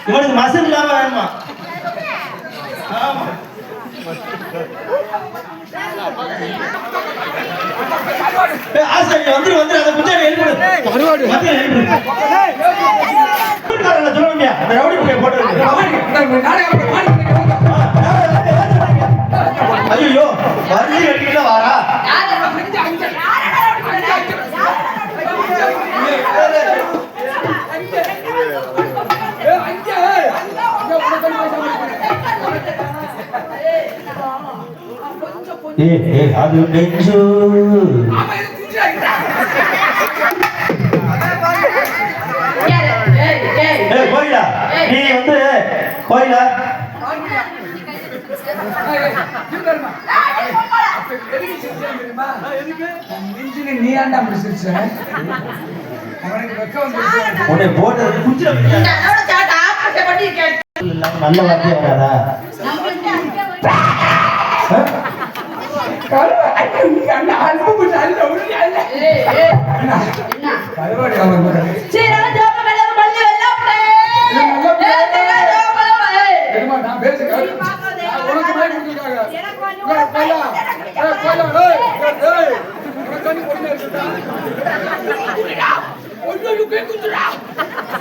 இவனுக்கு மசன் இல்லாம வேணுமா? ஆமா. ஆசை வந்துரு வந்துரு அந்த புத்தாடி எழுப்பு. சொல்லுங்க அந்த ரவுடி போட்டு ஐயோ வரிசை கட்டிக்கிட்ட வாரா அது நெஞ்சு கோயிலா நீ வந்து கோயிலா நீ ஏன்டா முடிச்சிருச்ச உன்னை போட்டது நல்ல வார்த்தையா வராதா?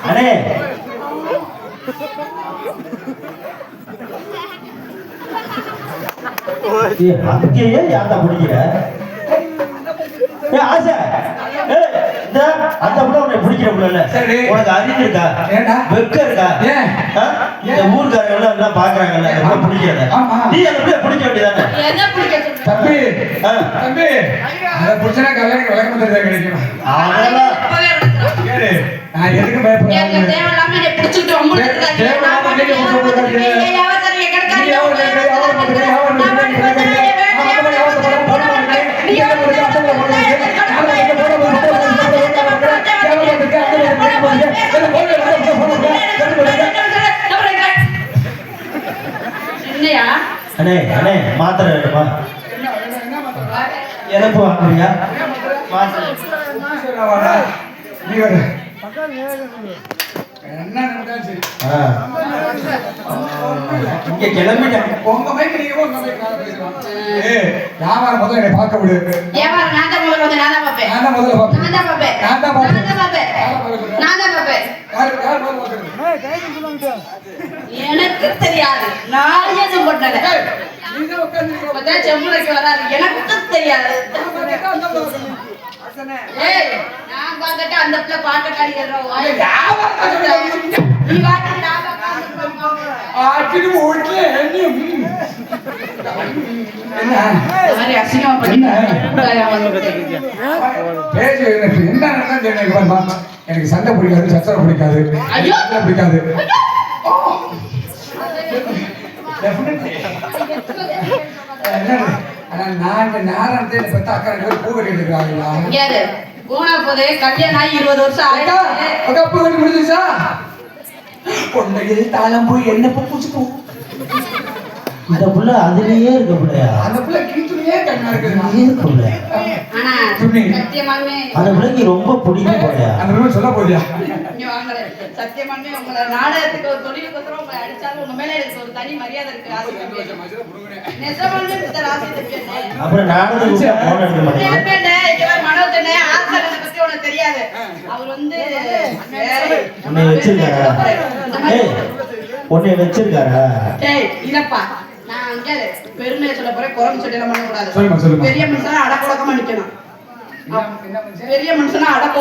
அண்ணே அங்கேயே யார்டா பிடிக்கிற? ஆசை அந்த புள்ள உன்னை பிடிக்கிற புள்ள இல்ல. உனக்கு அறிவு இருக்கா? வெக்க இருக்கா? இந்த ஊர்காரங்க எல்லாம் பாக்குறாங்கல்ல பிடிக்கிறத நீ அந்த புள்ள பிடிக்க வேண்டியதானே? தம்பி தம்பி அதை பிடிச்சா கல்யாணம் விளக்கம் தெரிஞ்சா கிடைக்கும். அதெல்லாம் நான் எதுக்கு பயப்படுறேன்? அண்ணே அண்ணே மாத்திரை வேணுமா? எனக்கு வாங்குறியா? இங்க கிளம்பிட்டேன். உங்க மைக்கு நீங்க உங்க மைக்கு நான் பேசுறேன். வியாபாரம் முதல்ல என்னை பார்க்க விடு. வியாபாரம் நான் தான் முதல்ல நான் தான் பாப்பேன். நான் தான் முதல்ல பாப்பேன். நான் தான் பாப்பேன். நான் தான் பாப்பேன். நான் தான் பாப்பேன். நான் தான் பாப்பேன். யார் முதல்ல பாக்குறது? எனக்கு தெரியாது. நான் ஏதும் பண்ணல. நீங்க உட்கார்ந்து பத்தா செம்முளைக்கு வராது. எனக்கு தெரியாது. ஏய் நான் பாக்கட்ட அந்த பிள்ளை பாட்ட காடிறோ. நீ வாட்டி நான் ஆட்டிடு ஓட்ல என்ன மாதிரி அசிங்கமா பண்ணி எனக்கு சண்டை பிடிக்காது, சச்சரவு பிடிக்காது, பிடிக்காது. நான் நேரத்தை பத்தி அக்கறை பூ கட்டிட்டு இருக்காங்களா? போனா போதே கல்யாணம் ஆகி 20 வருஷம் ஆயிடுச்சு. பூ கட்டி முடிஞ்சிச்சா? கொண்டையில் தாளம் போய் என்ன பூச்சிப்போம். இந்த புள்ள அதுலயே இருக்க புள்ளையா? அந்த புள்ள கீழ்த்துலயே கண்ணா இருக்குதுமா. இருக்குல்ல. ஆனா சத்தியமாவே அந்த புள்ளைக்கு ரொம்ப பிடிக்கும் போலயா? அந்த புள்ள சொல்ல போறியா? நீ வாங்கல. சத்தியமாவே உங்க நாடகத்துக்கு ஒரு தொழிலுக்கு ஒருத்தர உங்க அடிச்சாலும் உங்க மேல எனக்கு ஒரு தனி மரியாதை இருக்கு. நெசமாவே இந்த ராசி தப்பியனே. அப்புறம் நாடகத்துக்கு போன் எடுக்க மாட்டீங்க. எப்பனே இவ மனோஜனே ஆசகனை பத்தி உனக்கு தெரியாது. அவர் வந்து உன்னை வச்சிருக்காரா? ஏய் உன்னை வச்சிருக்காரா? டேய் இதப்பா நான் அங்க பெருமையை சொல்ல போறேன். குறவு சொல்லி எல்லாம் பண்ண கூடாது. பெரிய மனுஷனா அடக்கொடக்கமா நிக்கணும். பெரிய மனுஷனா அடக்க